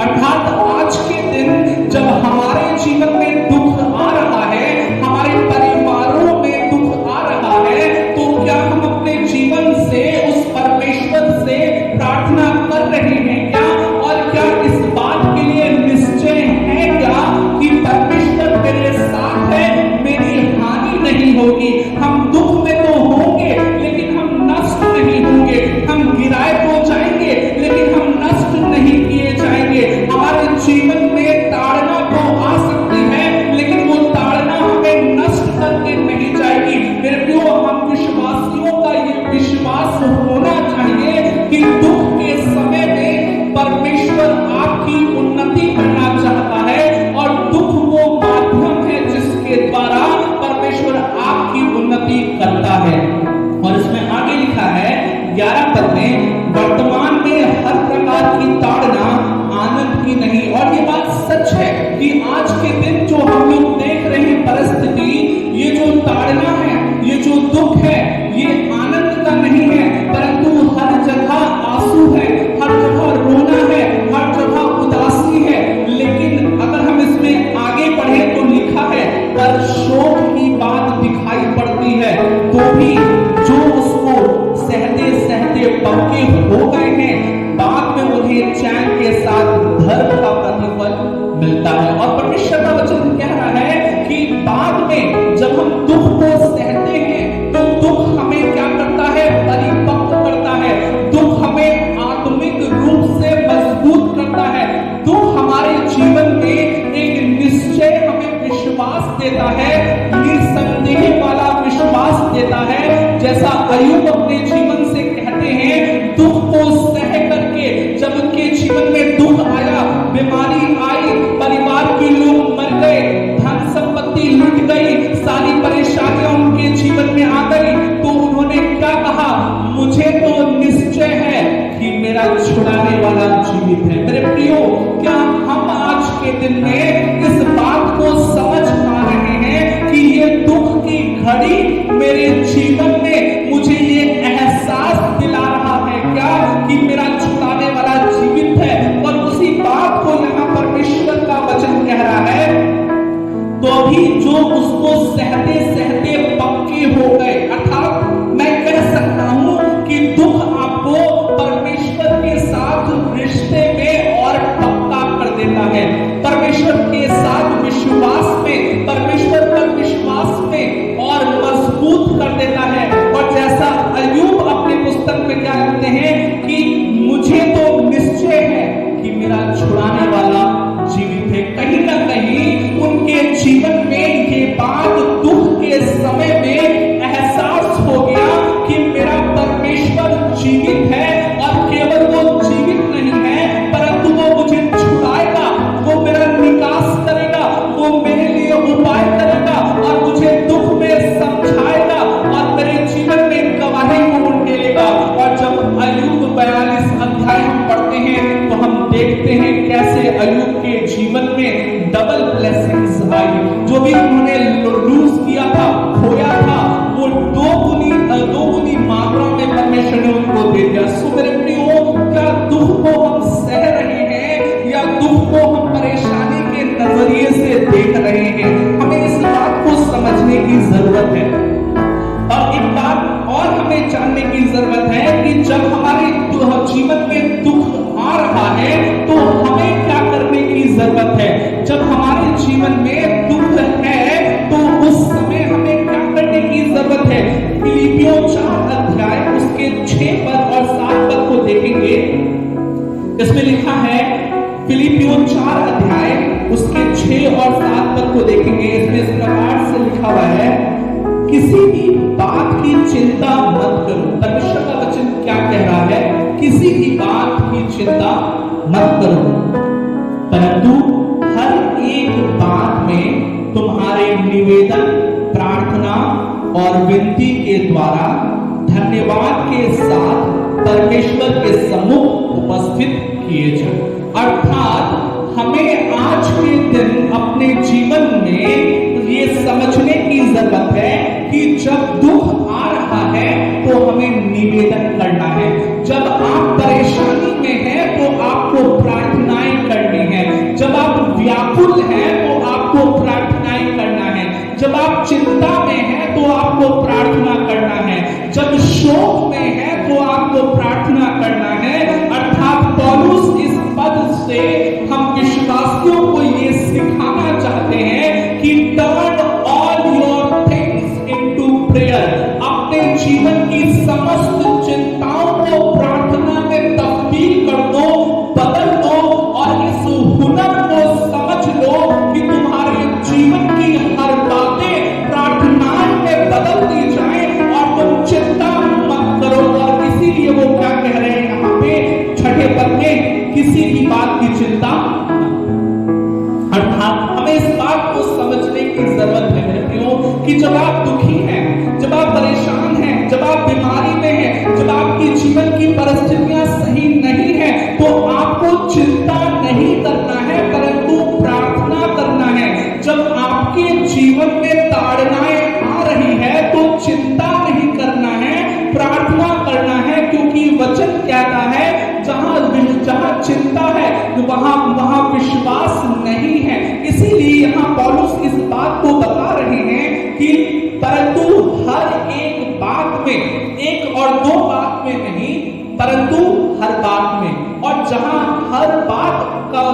अर्थात आज के दिन जब हमारे जीवन में दुख आ रहा है, हमारे परिवारों में दुख आ रहा है, तो क्या हम अपने जीवन से उस परमेश्वर से प्रार्थना कर रहे हैं क्या? और क्या इस बात के लिए निश्चय है क्या कि परमेश्वर मेरे साथ है, मेरी हानि नहीं होगी? हम दुख में तो होंगे लेकिन हम नष्ट नहीं होंगे, हम गिराए तो जाएंगे लेकिन हम नष्ट नहीं किए जाएंगे। हमारे जीवन में ताड़ना तो आ सकती है लेकिन वो ताड़ना हमें नष्ट करके नहीं जाएगी। मेरे प्रियो, हम विश्वासियों का ये विश्वास होना चाहिए कि दुख के समय में परमेश्वर आपकी उन्नति करना चाहता है और दुख वो माध्यम है जिसके द्वारा परमेश्वर आपकी उन्नति करता है। और इसमें आगे लिखा है 11 पद में, वर्तमान में हर प्रकार की ताड़ना आनंद की नहीं। और ये बात सच है कि आज के दिन जो हम लोग देख रहे हैं परिस्थिति, ये जो ताड़ना है, ये जो दुख है, ये आनंद का नहीं है, परंतु हर जगह आंसू है, हर जगह रोना है, हर जगह उदासी है। लेकिन अगर हम इसमें आगे पढ़े तो लिखा है, पर शोक की बात दिखाई पड़ती है तो भी जो उसको सहते सहते पक्के हो गए हैं, बाद में उन्हें चैन के साथ धर्म का प्रतिफल मिलता है। और परमेश्वर का वचन कह रहा है कि बाद में जब हम दुख को सहते हैं तो दुख हमें क्या करता है? परिपक्व करता है। दुख हमें आत्मिक रूप से मजबूत करता है। दुख हमारे जीवन में एक निश्चय, हमें विश्वास देता है, निसंदेह वाला विश्वास देता है। जैसा अय्यूब अपने जीवन से कहते हैं, दुख को सह करके जब उनके जीवन में दुख आया, बीमारी आई, परिवार के लोग मर गए, धन संपत्ति लुट गई, सारी परेशानियां उनके जीवन में आ गई, तो उन्होंने क्या कहा? मुझे तो निश्चय है कि मेरा छुड़ाने वाला जीवित है। मेरे प्रियो, क्या हम आज के दिन में इस बात को समझ पा रहे हैं कि ये दुख की घड़ी मेरे जीवन में मुझे ये एहसास दिला रहा है क्या कि मेरा छुड़ाने वाला जीवित है? और उसी बात को यहाँ परमेश्वर का वचन कह रहा है, तो अभी जो उसको सहते सहते पक्के हो गए। अर्थात मैं कह सकता हूं कि दुख आपको परमेश्वर के साथ रिश्ते में और पक्का कर देता है, परमेश्वर के साथ विश्वास में, परमेश्वर पर विश्वास में और मजबूत कर देता है। और जैसा अय्यूब अपने पुस्तक में क्या लिखते हैं कि मुझे तो निश्चय है कि मेरा छुड़ाने वाला जीवित है। कहीं ना कहीं उनके जीवन में ये बात दुख के समय में एहसास हो गया कि मेरा परमेश्वर जीवित है, और केवल वो जीवित नहीं है परंतु वो मुझे छुड़ाएगा, वो मेरा निकास करेगा, वो मेरे लिए उपाय करेगा और मुझे दुख में समझाएगा और मेरे जीवन में गवाही को उंडेलेगा। और जब अय्यूब 42 अध्याय हम पढ़ते हैं तो हम देखते हैं कैसे अय्यूब के जीवन में डबल ब्लेसिंग्स आई। जो भी उन्होंने लूज किया था, खोया था, वो दो गुनी मात्रा में परमेश्वर ने उनको दे दिया। सो मेरे प्रियो, क्या दुख को हम सह रहे हैं या दुख को हम परेशानी के नजरिए से देख रहे हैं? हमें इस बात को समझने की जरूरत है। और एक बात और हमें जानने की जरूरत है कि जब हमारे जीवन में दुख आ रहा है तो हमें क्या करने की जरूरत है? जब हमारे जीवन में दुख है तो उस समय हमें क्या करने की जरूरत है? फिलिपियों 4 अध्याय उसके 6 पद और 7 पद को देखेंगे। इसमें लिखा है, फिलिपियों 4 अध्याय उसके 6 और 7 पद को देखेंगे। इसमें इस प्रकार से लिखा हुआ है, किसी भी बात की चिंता मत करो। परमेश्वर का वचन क्या कह रहा है? किसी भी बात की चिंता मत करो, परंतु हर एक बात में निवेदन, प्रार्थना और विनती के द्वारा धन्यवाद के साथ परमेश्वर के सम्मुख उपस्थित किए जाए। अर्थात हमें आज के दिन अपने जीवन में ये समझने की जरूरत है कि जब दुख आ रहा है तो हमें निवेदन करना है। जब आप परेशानी में हैं तो आपको प्रार्थनाएं करनी है। जब आप व्याकुल हैं तो आपको प्रार्थनाएं करना है। जब आप चिंता में हैं तो आपको प्रार्थना करना है। जब शोक में है तो आपको प्रार्थना करना है। अर्थात पौलुस इस पद से हम विश्वासियों को ये सिखाना चाहते हैं कि turn all your things into prayer. अपने जीवन की समस्त चिंताओं को प्रार्थना में तब्दील कर दो, बदल दो और इस हुनर को समझ लो कि तुम्हारे जीवन की हर बातें प्रार्थनाएं में बदल दी जाए और तुम चिंता मत करो। और इसीलिए वो क्या कह रहे हैं यहाँ पे छठे पद में, किसी भी बात की चिंता। अर्थात हमें इस बात को समझने की जरूरत है मेरे प्रियो कि जब आप दुखी हैं, जब आप परेशान हैं, जब आप बीमारी में हैं, जब आपकी जीवन की परिस्थितियां सही नहीं है तो आपको चिंता नहीं करना है परंतु प्रार्थना करना है। जब आपके जीवन में ताड़नाएं आ रही है तो चिंता नहीं करना है, प्रार्थना करना है। क्योंकि वचन कहता है जहां चिंता है वहां विश्वास नहीं है। इसीलिए यहाँ पौलुस इस बात को बता रहे हैं कि परंतु हर एक बात में, एक और दो बात में नहीं परंतु हर बात में। और जहां हर बात का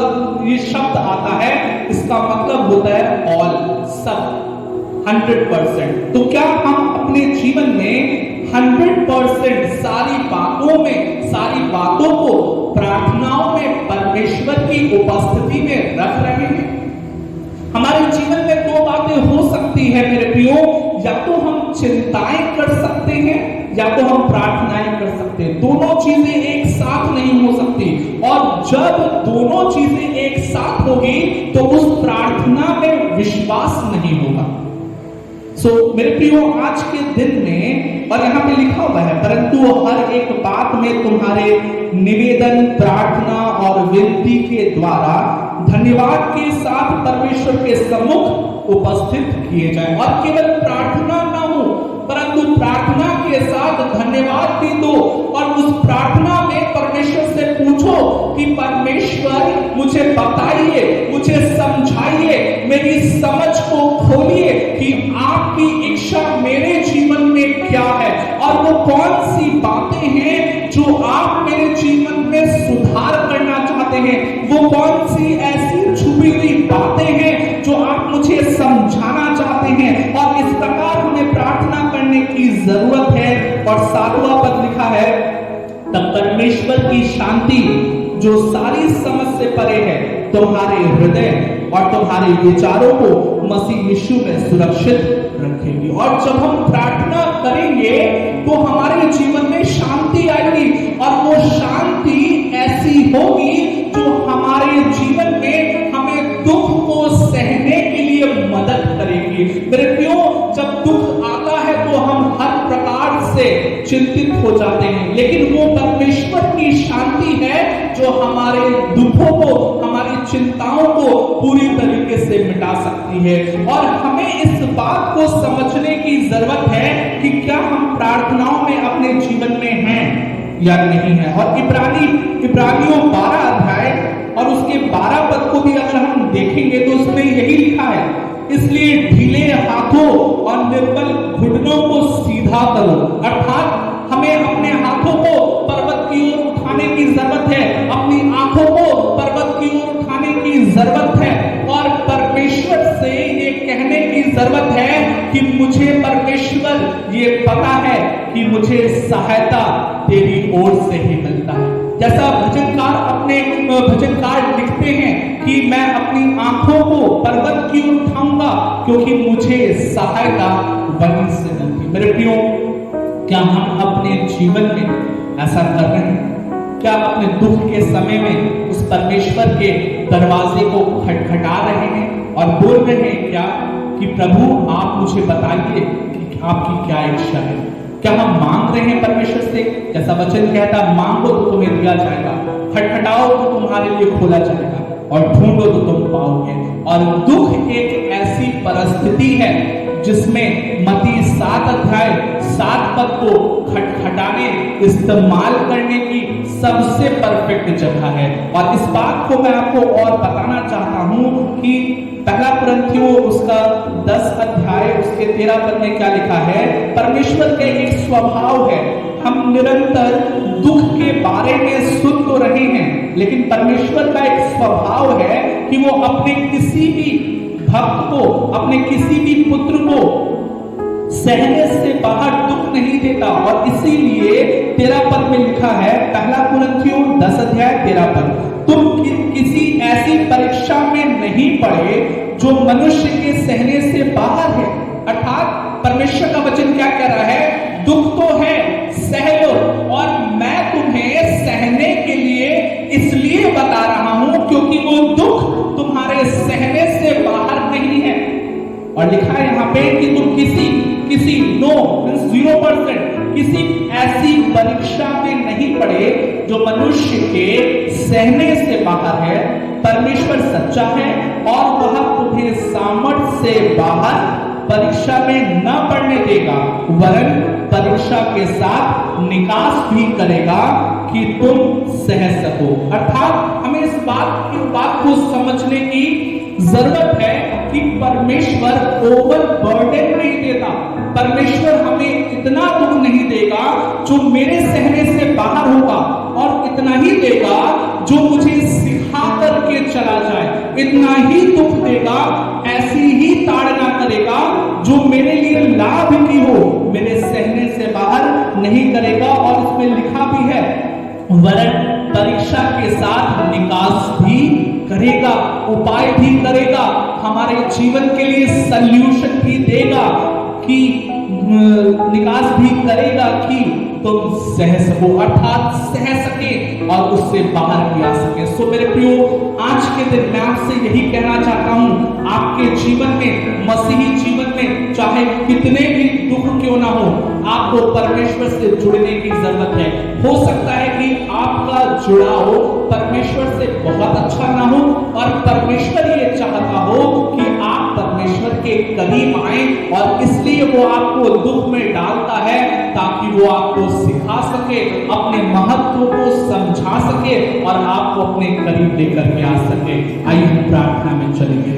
ये शब्द आता है इसका मतलब होता है ऑल, सब, 100%। तो क्या हम अपने जीवन में 100% सारी बातों को प्रार्थनाओं में परमेश्वर की उपस्थिति में रख रहे हैं? हमारे जीवन में दो बातें हो सकती है मेरे प्रियो, या तो हम चिंताएं कर सकते हैं या तो हम प्रार्थनाएं कर सकते हैं। दोनों चीजें एक साथ नहीं हो सकती। और जब दोनों चीजें एक साथ होगी तो उस प्रार्थना में विश्वास नहीं होगा। मेरे प्रियो, आज के दिन में, और यहाँ पे लिखा हुआ है, परंतु हर एक बात में तुम्हारे निवेदन, प्रार्थना और विनती के द्वारा धन्यवाद के साथ परमेश्वर के सम्मुख उपस्थित किए जाए। और केवल प्रार्थना ना हो परंतु प्रार्थना के साथ धन्यवाद भी दो। और उस प्रार्थना में परमेश्वर से पूछो कि परमेश्वर मुझे बताइए, मुझे समझाइए, मेरी समझ को खोलिए कि आपकी इच्छा मेरे जीवन में क्या है और वो कौन सी बातें हैं जो आप मेरे जीवन में सुधार करना चाहते हैं। वो कौन सी ऐसी छुपी हुई बातें हैं जो आप मुझे समझाना चाहते हैं। और इस प्रकार हमें प्रार्थना करने की जरूरत है। और 7वां पद लिखा है, तब परमेश्वर की शांति जो सारी समझ से परे है तुम्हारे हृदय और तुम्हारे विचारों को मसीह यीशु में सुरक्षित रखेगी। और जब हम प्रार्थना करेंगे तो हमारे जीवन में शांति आएगी और वो शांति ऐसी होगी जो हमारे जीवन में हमें दुख को सहने के लिए मदद करेगी। मेरे प्रियो, जब दुख आता है तो हम हर प्रकार से चिंतित हो जाते हैं, लेकिन वो परमेश्वर की शांति है जो हमारे दुखों को, हमारी चिंताओं को पूरी तरीके से मिटा सकती है। और हमें इस बात को समझने की जरूरत है कि क्या हम प्रार्थनाओं में अपने जीवन में हैं या नहीं है। और इब्रानियों 12 अध्याय और उसके 12 पद को भी अगर हम देखेंगे तो उसमें यही लिखा है, इसलिए ढीले हाथों और निर्बल घुटनों को सीधा करो। अर्थात हमें अपने हाथों को पर्वत की ओर उठाने की जरूरत है, अपनी आंखों को पर्वत की ओर उठाने की जरूरत है और परमेश्वर से ये कहने की जरूरत है कि मुझे परमेश्वर ये पता है कि मुझे सहायता तेरी ओर से ही मिलता है। जैसा भजनकार लिखते हैं कि मैं अपनी आंखों को पर्वत की ओर उठाऊंगा क्योंकि मुझे सहायता वहीं से मिलती। मेरे प्रियो, क्या हम अपने जीवन में ऐसा कर रहे हैं? क्या अपने दुख के समय में उस परमेश्वर के दरवाजे को खटखटा रहे हैं और बोल रहे हैं क्या कि प्रभु आप मुझे बताइए कि आपकी क्या इच्छा है। क्या हम मांग रहे हैं परमेश्वर से? जैसा वचन कहता है, मांगो तो तुम्हें दिया जाएगा, खटखटाओ तो तुम्हारे लिए खोला जाएगा, और ढूंढो तो तुम पाओगे। और दुख एक ऐसी परिस्थिति है जिसमें मत्ती 7 अध्याय 7 पद को खटखटाने इस्तेमाल करने की सबसे परफेक्ट जगह है। और इस बात को मैं आपको और बताना चाहता हूं कि पहला कुरिन्थियों उसका 10 अध्याय उसके 13 पद में क्या लिखा है। परमेश्वर का एक स्वभाव है, हम निरंतर दुख के बारे में सुन तो रहे हैं, लेकिन परमेश्वर का एक स्वभाव है कि वो अपने किसी भी भक्त को, अपने किसी भी पुत्र को सहने से बाहर दुख नहीं देता। और इसीलिए 13 पद में लिखा है, पहला कुरिन्थियों 10 अध्याय 13 पद, तुम किसी ऐसी परीक्षा में नहीं पड़े जो मनुष्य के सहने से बाहर है। अर्थात परमेश्वर का वचन क्या कह रहा है? दुख तो है, सह लो, और मैं तुम्हें सहने के लिए इसलिए बता रहा हूं क्योंकि वो दुख तुम्हारे सहने से बाहर नहीं है। और लिखा है यहां पे कि तुम किसी 0% किसी ऐसी परीक्षा में नहीं पड़े जो मनुष्य के सहने से बाहर है। परमेश्वर सच्चा है और वह तुम्हें सामर्थ्य से बाहर परीक्षा में न पड़ने देगा, वरन परीक्षा के साथ निकास भी करेगा कि तुम सह सको। अर्थात हमें इस बात को समझने की जरूरत है कि परमेश्वर ओवरबर्डन नहीं देता। परमेश्वर हमें इतना दुख नहीं देगा जो मेरे सहने से बाहर होगा, और इतना ही देगा जो मुझे सिखा करके चला जाए। इतना ही दुख देगा, ऐसी ही ताड़ना करेगा जो मेरे लिए लाभ की हो, मेरे सहने से बाहर नहीं करेगा। और इसमें लिखा भी है, वरन परीक्षा के साथ निकास भी करेगा, उपाय भी करेगा, हमारे जीवन के लिए सल्यूशन भी देगा, कि निकास भी करेगा कि तुम सह सको, अर्थात सह सके और उससे बाहर भी आ सके। सो मेरे प्रियो, आज के दिन मैं आपसे यही कहना चाहता हूं, आपके जीवन में, मसीही जीवन में, चाहे कितने भी दुख क्यों ना हो, आपको परमेश्वर से जुड़ने की जरूरत है। हो सकता है कि आपका जुड़ाव परमेश्वर से बहुत अच्छा ना हो, और परमेश्वर ये चाहता हो कि आप परमेश्वर के करीब आए, और इसलिए वो आपको दुख में डालता है ताकि वो आपको सिखा सके, अपने महत्व को समझा सके और आपको अपने करीब लेकर के आ सके। आइए हम प्रार्थना में चलेंगे।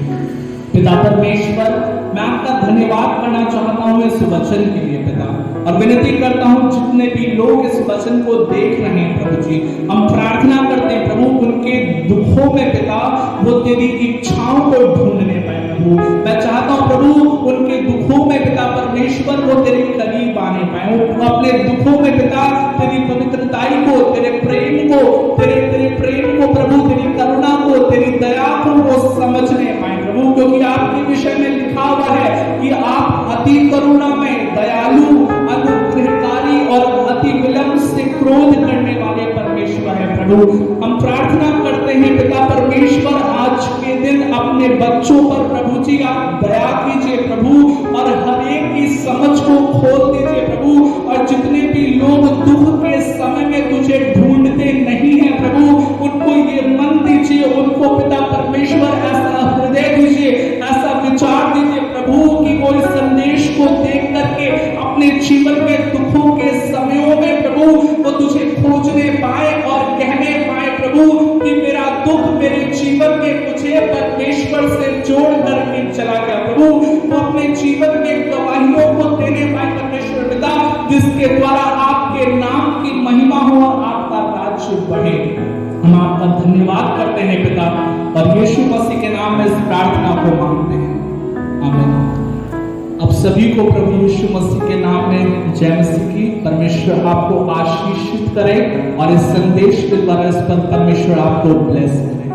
पिता परमेश्वर, मैं आपका धन्यवाद करना चाहता हूं इस वचन के लिए पिता, और विनती करता हूं जितने भी लोग इस वचन को देख रहे हैं प्रभु जी, हम प्रार्थना करते हैं प्रभु, उनके दुखों में पिता वो तेरी इच्छाओं को ढूंढने पाए प्रभु। मैं चाहता हूं प्रभु, उनके दुखों में पिता परमेश्वर वो तेरे करीब आने पाए, वो अपने दुखों में पिता तेरी पवित्रताई को, तेरे प्रेम को, तेरे प्रेम को प्रभु, तेरी करुणा को, तेरी दया को वो समझने पाए प्रभु। क्योंकि आपके विषय में लिखा हुआ है कि आप अति करुणामय, दयालु, अनुग्रहकारी और अति विलंब से क्रोध करने वाले परमेश्वर है प्रभु। हम प्रार्थना करते हैं पिता परमेश्वर, आज के दिन अपने बच्चों पर प्रभु जी आप दया कीजिए प्रभु, और हर एक की समझ को खोल दीजिए प्रभु। और जितने भी लोग दुख के समय में तुझे ढूंढते नहीं है प्रभु, उनको ये मन दीजिए, उनको पिता परमेश्वर ऐसा हृदय दीजिए, ऐसा विचार दीजिए प्रभु कि वो इस संदेश को देख करके अपने जीवन में दुखों के समयों में प्रभु वो तुझे खोजने पाए और कहने पाए प्रभु कि मेरा दुख मेरे जीवन में मुझे परमेश्वर से जोड़ करके चला गया प्रभु। वो अपने जीवन में गवाहियों को देने पाए परमेश्वर पिता, जिसके द्वारा आपके नाम की महिमा हो और आपका राज्य बढ़े। हम आपका धन्यवाद करते हैं पिता, और यीशु मसीह के नाम में इस प्रार्थना को मांगते हैं, आमीन। अब सभी को प्रभु यीशु मसीह के नाम में जय मसीह की। परमेश्वर आपको आशीषित करे और इस संदेश के द्वारा इस पर परमेश्वर आपको ब्लेस करे।